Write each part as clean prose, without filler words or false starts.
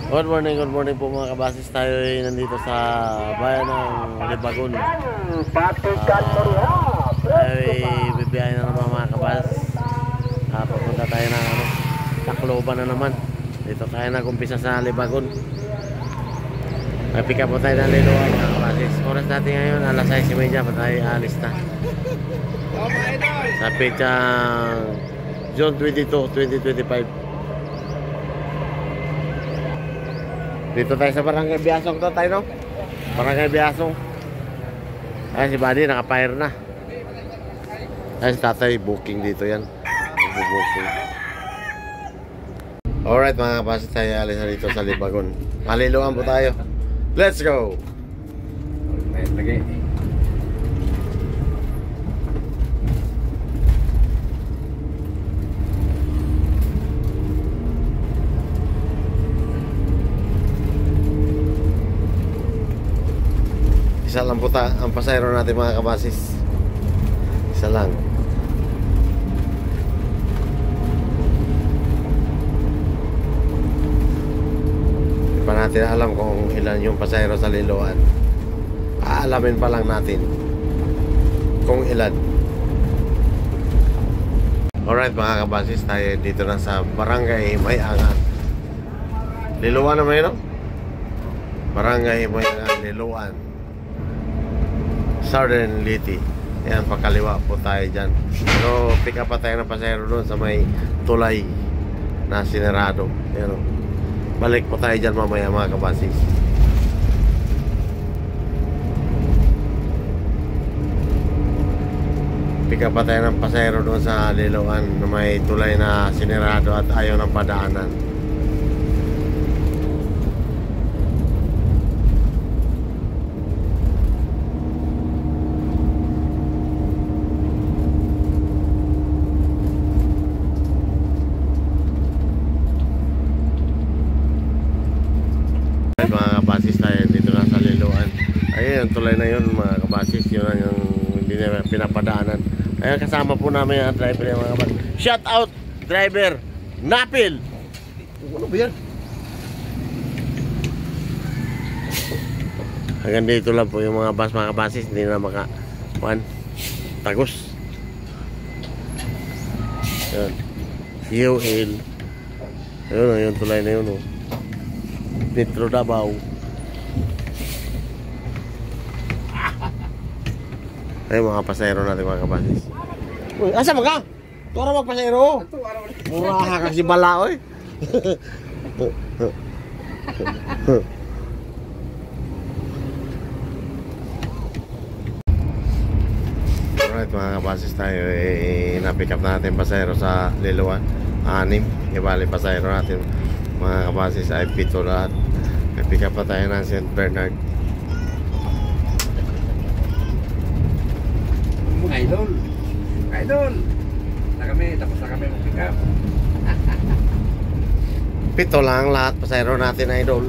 Good morning po mga kabasis. Tayo ay nandito sa bayan ng Libagon. Tayo ay bibiyahin na naman mga kabasis. Papunta tayo ng Tacloban na naman. Dito tayo nag-umpisa sa Libagon. Pick up po tayo ng Liloan mga kabasis. Oras natin ngayon alas 6:30 pa tayo alis na. Sa petsang June 22, 2025. Dito tayo sa Barangay Biasong to tayo, no? Barangay Biasong. Ay, si Buddy naka-fire na. Ay, si tatay booking dito yan. Booking. Alright mga kabasit, tayo alis na dito sa Libagon. Maliluan po tayo. Let's go! Lagi. Isa lang po ang pasayro natin mga kabasis. Isa lang. Hindi pa natin alam kung ilan yung pasayro sa Liloan. Aalamin pa lang natin kung ilan. Alright mga kabasis, tayo dito na sa Barangay May-Angat. Liloan naman yun, no? Barangay May-Angat, Liloan, Southern Liti. Ayan, pakaliwa po tayo dyan. Pero pick up pa tayo ng pasahero doon sa may tulay na sinerado. Ayan, balik po tayo dyan mamaya mga kabasis. Pick up pa tayo ng pasahero doon sa Liloan na may tulay na sinerado at ayaw ng padaanan. Mga kabasis, tayo dito na sa Liloan. Ayun, yung tulay na yun mga kabasis. Yun ang yung hindi na pinapadaanan. Ayun, kasama po namin ang driver yung mga kabasis. Shout out driver Napil. Ano ba yan? Hanggang dito lang po yung mga bus mga kabasis. Hindi na tagos. Ayun, UL. Ayun, yung tulay na yun, oh. Petro Davao. Ay mga pasahero natin mga kabasis. Uy, asa ka? Tura mag pasahero. Mura ka si bala oy. Alright mga kabasis, tayo na-pick up natin pasahero sa Liloan. 6. Ibali pasahero natin mga kabasis ay 7 lahat. Pick up pa tayo ng St. Bernard. Mga idol na kami, tapos na kami mag-pick up. 7 lang lahat pasahero natin, idol.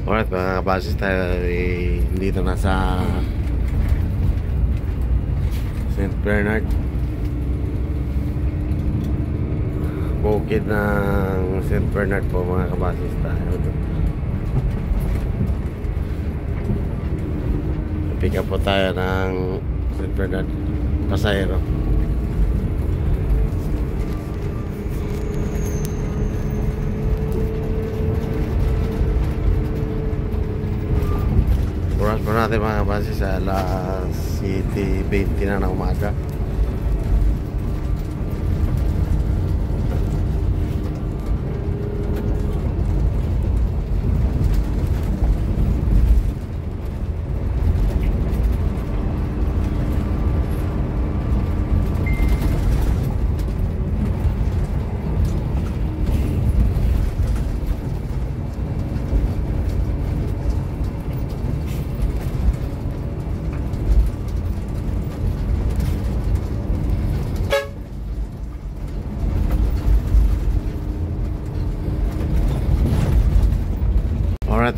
Alright mga kabasis, tayo dito na sa St. Bernard. Bukid ng St. Bernard po mga kabasis, tayo pick up po tayo ng St. Bernard pasahero. Oras po natin mga kabasis sa alas 7:20 na ng umaga.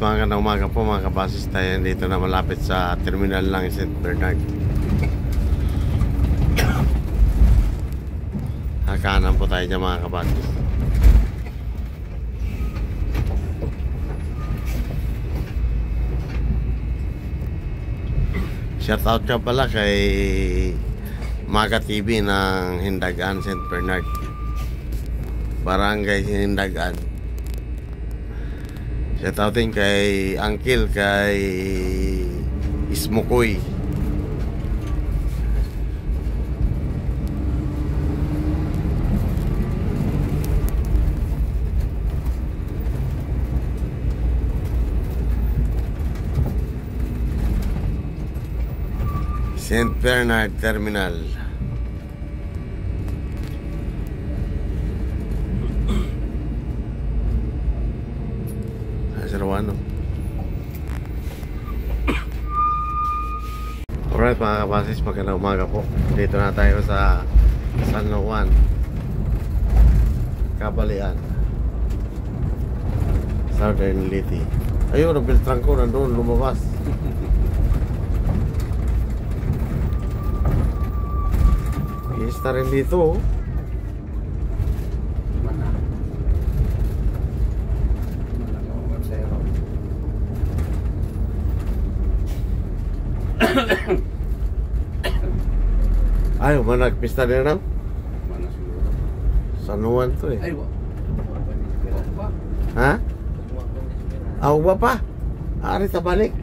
magandang umaga po mga kabasis. Tayo dito na malapit sa terminal ng St. Bernard. Kanan po tayo dyan mga kabasis. Shout out ka pala kay Maga TV ng Hindagan, St. Bernard, Barangay Hindagan. Shout out din kay Uncle, kay Ismukoy. St. Bernard Terminal. Sirwano. Alright mga kabasis, magandang umaga po. Dito na tayo sa San Juan, Kabalian, Southern Leyte. Ayun, ang Beltran ko nandun lumabas. Pista rin dito. Ay, nagpista din na? Mana siguro. San Juan to eh. Ay, wa. Ha? Aw ba pa? Ari ta balik.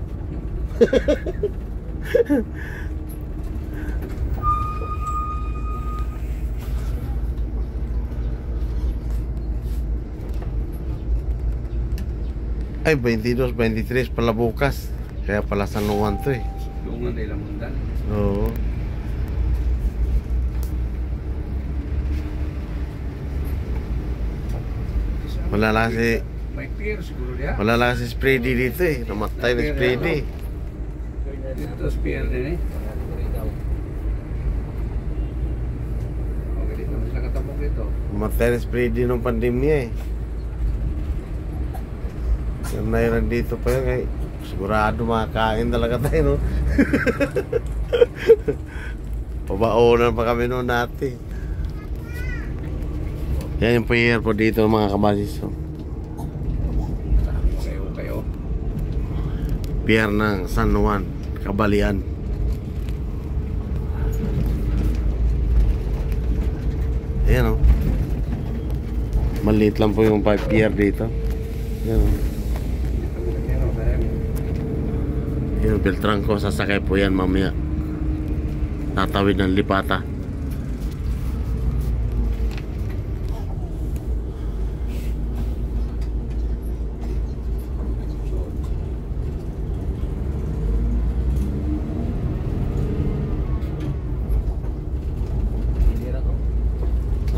Ay, 22, 23 pala bukas. Kaya pala San Juan to eh. Lungan tayo lang mundan. Oo. Wala lang si May pier siguro diya. Wala lang si Spready dito eh. Namatay na Spready. Dito sa pier din eh. Okay, dito naman sila katapok dito. Namatay na Spready nung pandemya eh. Yung nairan dito pa yun eh. Sigurado makakain talaga tayo no. Pabaonan pa kami noon natin. Yan yung pier po dito mga kabasis. Kayo. Pier ng San Juan, Kabalian. Ayan o. Maliit lang po yung pier dito. Ayan o. Yung Beltran ko, sasakay po yan mamaya. Tatawid ng Lipata.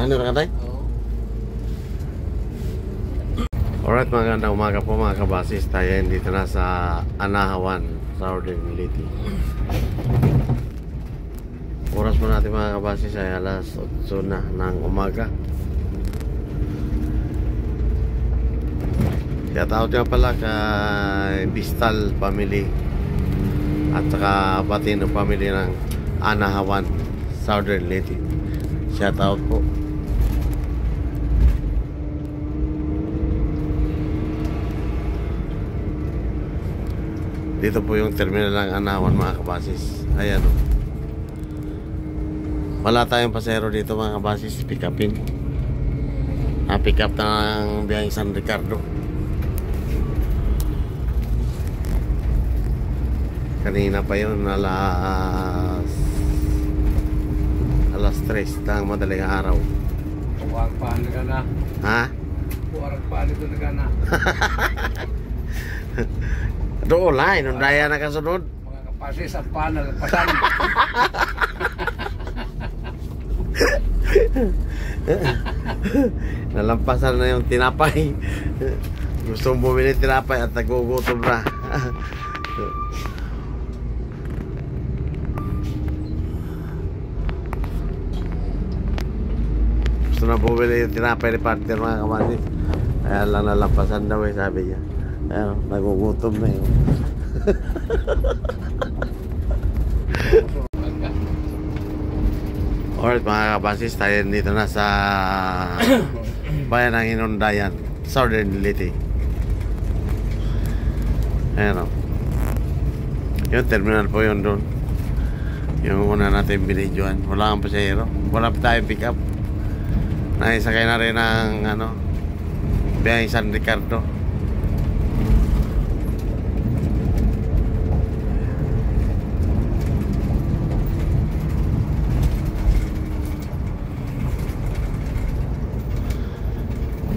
Ano na katay? Alright, magandang umaga po mga kabasis. Tayo dito na sa Anahawan, Southern Leyte. Oras po natin mga kabasis ay alas 8 na ng umaga. Shout out nga pala kay Bistal family at saka pati ng family ng Anahawan, Southern Leyte. Shout out po. Dito po yung terminal ng Anahawan mga kabasis. Ayan o. Wala tayong pasero dito mga kabasis. Pick upin. Pick up ng biyaheng San Ricardo. Kanina pa yun alas 3 ng madaling araw. Buwag pa na na. Ha? Buwag pa dito na na. Doon lang, nung daya na kasunod. Mga kapasis at panel, pasan. Nalampasan na yung tinapay. Gusto mong bumili tinapay at nagugutom na. Gusto na bumili yung tinapay ni partner mga kamatis. Kaya lang nalampasan daw eh, sabi niya. Ayan, nagugutom na yun. Alright mga kabasis, tayo dito na sa bayan ng Inundayan, Southern Leyte. Ayan o. Yung terminal po yun doon. Yung una natin binidyoan. Wala kang pasahero. Wala pa tayong pick up. Naisakay na rin ng biyaheng San Ricardo.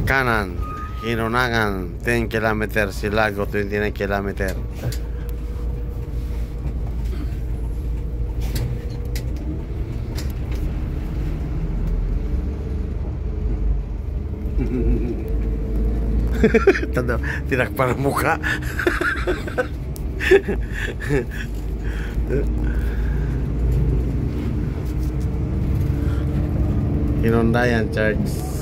Kanan, Hinunangan 10 km, Silago 29 km. Tanda, tinakpan ang muka. Hinundayan Church.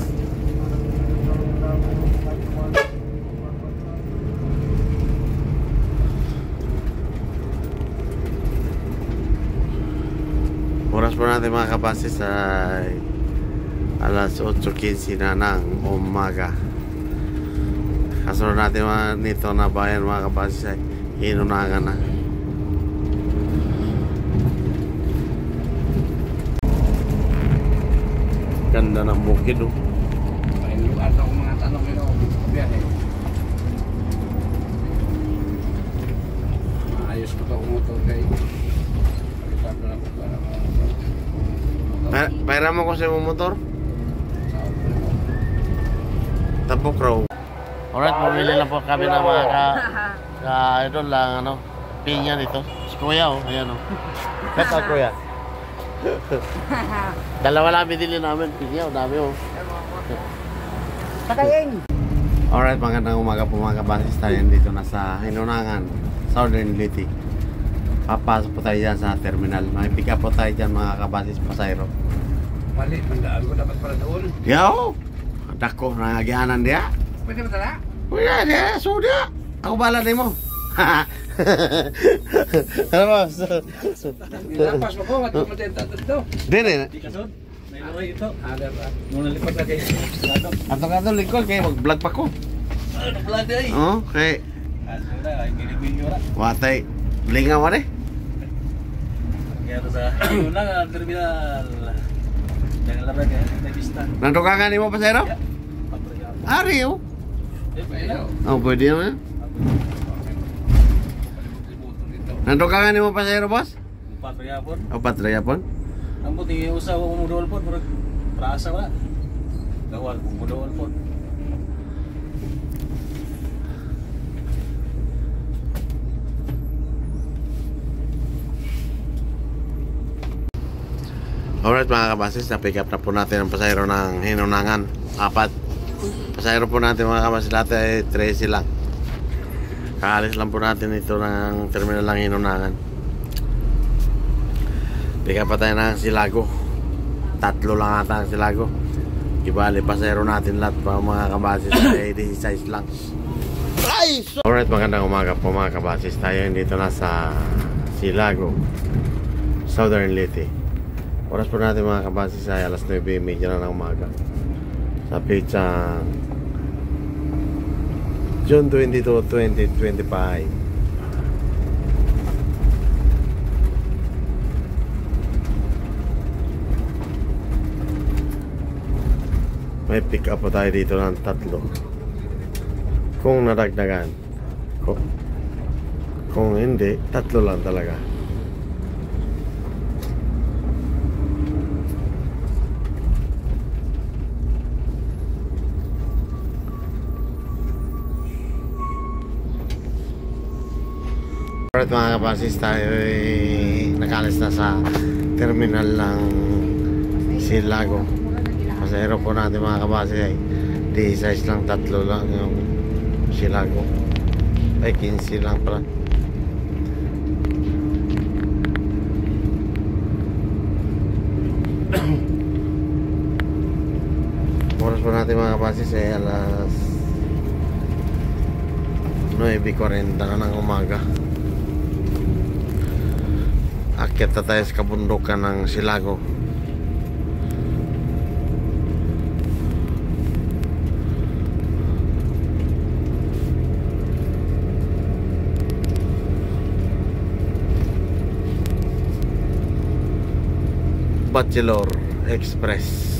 Oras po natin mga kabasis ay alas 8:15 na ng umaga. Kasunod natin nito na bayan mga kabasis ay Hinunangan na. Ganda ng bukid oh. May lugar na akong mga tanong nila ako biyahe. Ayos ko pa umutot kay. Pera mo ko sa motor? Tapok raw. Alright, pumili lang po kami ng mga idol lang pinya dito. Si Kuya oh, ayan oh. Beto Kuya. Dalawa lang binili namin pinya oh, dami oh. Sakayeng! Alright, magandang umaga po mga kabasis. Tayo dito na sa Hinunangan, Southern Leyte. Papasok po tayo dyan sa terminal. May pick up po tayo dyan mga kabasis pasayro. Mali, mandaan ko dapat para doon. Yaw! Dako, nangagianan dia. Pwede ba tala? Wala dia, sudah. Ako bala din mo. Ano ba? Nilapas mo ko, ba't mo matenta dito? Dili. Di kasod. Nailuray ito. Ada ba? Nung nalipat na kayo. Ato likod kay mag-vlog pa ko. Ano pala di ay? Oh, kay Kaso na, ay milipinyo na. watay lingaw man eh. Kaya ito sa unang terminal. Jangan labay kayo, nagista. Nandukangan ni mo pasayro? Ari oh. Oh, pwede naman. Nandukangan ni mo pasayro, boss? Patrayapon. O patrayapon? Ang buti usaw ko mudol po, pero prasa wala. Gawal ko mudol po. Alright mga kabasis, na-pick up na po natin ang pasayro ng Hinunangan. 4 pasayro po natin mga kabasis, lahat ay 13 lang. Kaalis lang po natin ito ng terminal ng Hinunangan. Pick up pa tayo ng Silago. 3 lang ata ang Silago. Ibali pasayro natin lahat pa mga kabasis ay 16 lang. Alright, magandang umaga po mga kabasis. Tayo dito na sa Silago, Southern Leyte. Oras po natin mga kabasis ay alas 9:30 na ng umaga. Sa pizza June 22, 2025. May pick up po tayo dito ng 3. Kung nadagdagan. Kung hindi, 3 lang talaga. Alright mga kabasis, tayo ay nakalis na sa terminal ng Silago. Pasahero po natin mga kabasis ay di size lang, 3 lang yung Silago. Ay 15 lang pala. Oras po natin mga kabasis ay alas 9:40 na ng umaga. Akyat na tayo sa kabundukan ng Silago. Bachelor Express.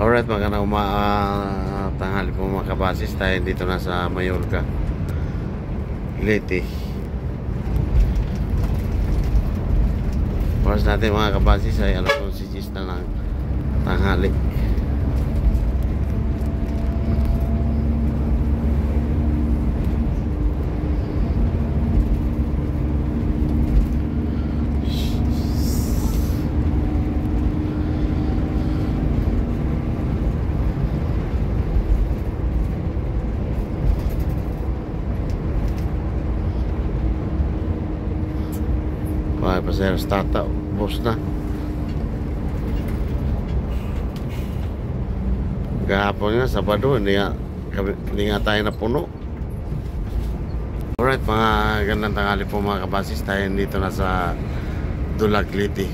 Alright, magandang tanghali po mga kabasis. Tayo dito na sa Mallorca, Leyte. Oras natin mga kabasis ay alas 11 na ng tanghali. Mga paseros tata, bus na. Gahapon nga, Sabado, hindi nga tayo na puno. Alright, mga gandang tanghali po mga kabasis. Tayo dito na sa Dulag, Leyte.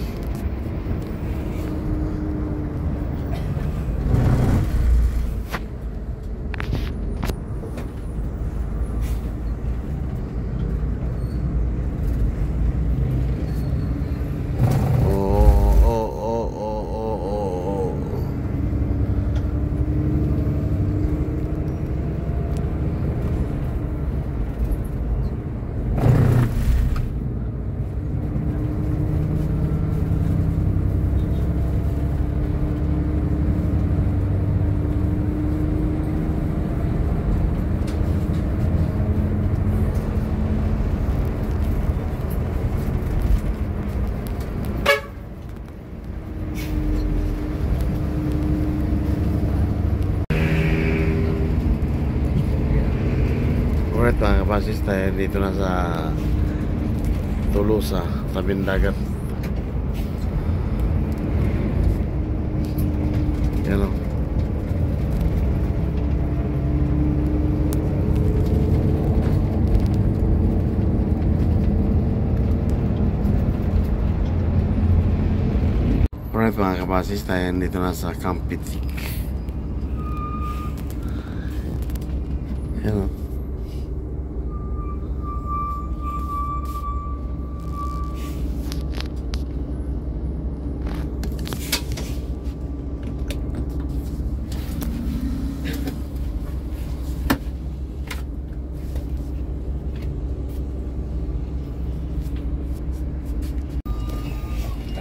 Alright mga kabasis, tayo dito na sa Tolosa, tabing dagat. Yan o. Alright mga kabasis, tayo dito na sa Camp Pitik. Yan o.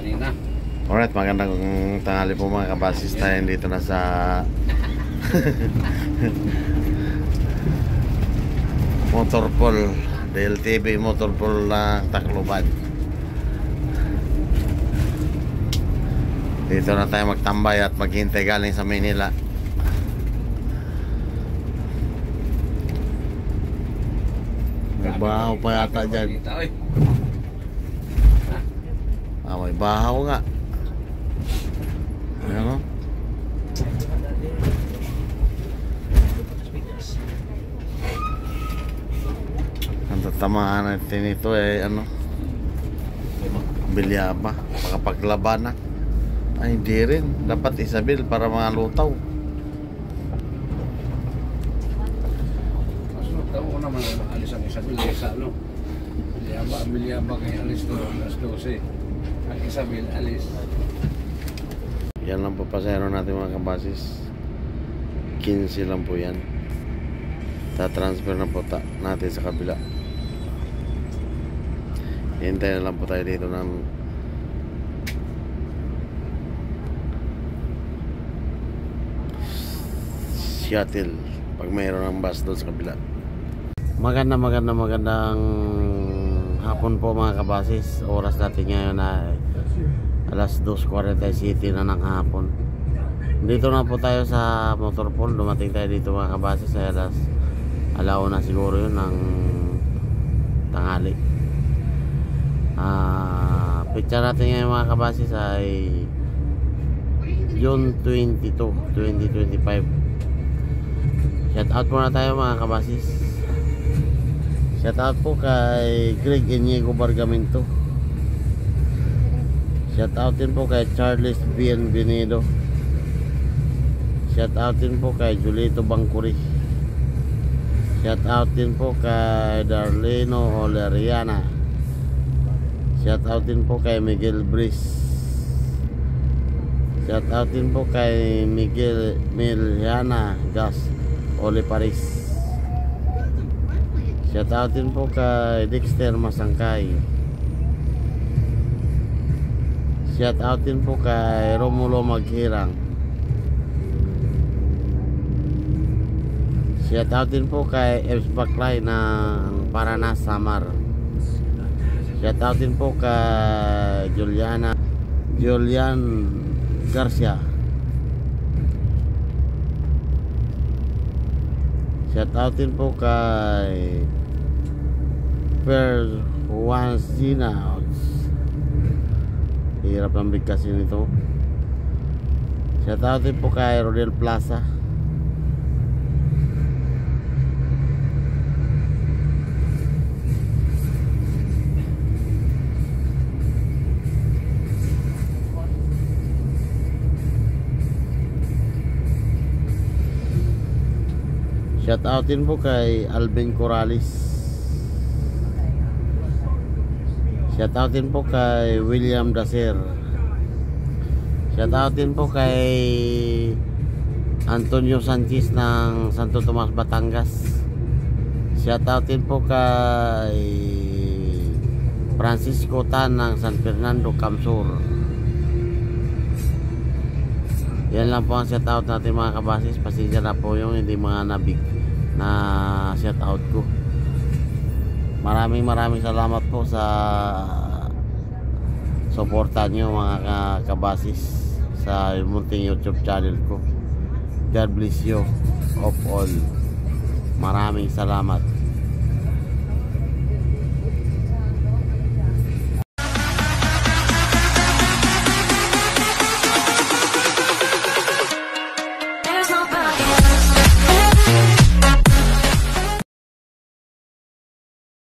kanina. Alright, magandang tanghali po mga kabasis. Tayo dito na sa Motorpool, DLTV Motorpool na Tacloban. Dito na tayo magtambay at maghintay galing sa Manila. May bahaw pa yata dyan. May bahaw nga. Ayan o. Ang tatamaan natin ito bilyaba, makapaglaban na. Ay hindi rin, dapat Isabel para mga lutaw. Mas lutaw ko naman alis ang Isabel sa ano. Bilyaba kay alis to alas 12. Ang Isabel alis. Yan lang po pasahero natin mga kabasis. 15 lang po yan. Ta-transfer na po natin sa kabila. Hintay na lang po tayo dito ng shuttle pag mayroon ng bus doon sa kabila. Magandang hapon po mga kabasis. Oras natin ngayon ay alas 2:47 na ng hapon. Dito na po tayo sa Motorpool. Dumating tayo dito mga kabasis ay alauna siguro yun ng tanghali. Picture natin ngayon mga kabasis ay June 22, 2025. Shout out muna tayo mga kabasis. Shout out po kay Greg Inigo Bargamento. Shout out din po kay Charles Bienvenido. Shout out din po kay Julito Bangkuri. Shout out din po kay Darleno Oleriana. Shout out din po kay Miguel Briz. Shout out din po kay Miguel Miliana Gas Ole Paris. Shout out din po kay Dexter Masangkay. Shout out din po kay Romulo Maghirang. Shout out din po kay Eves Baklay ng Paranas Samar. Shout out din po kay Julian Garcia. Shout out din po kay Per Juancina. Hirap ang bigkasin nito. Shout out din po kay Rodel Plaza. Shout out din po kay Alvin Corrales. Shout out din po kay William Dacer. Shout out din po kay Antonio Sanchez ng Santo Tomas, Batangas. Shout out din po kay Francisco Tan ng San Fernando, Camsur. Yan lang po ang shout out natin mga kabasis. Pasensya na po yung hindi mga nabig na shout out ko. Maraming salamat po sa suporta nyo mga kabasis sa munting YouTube channel ko. God bless you of all. Maraming salamat.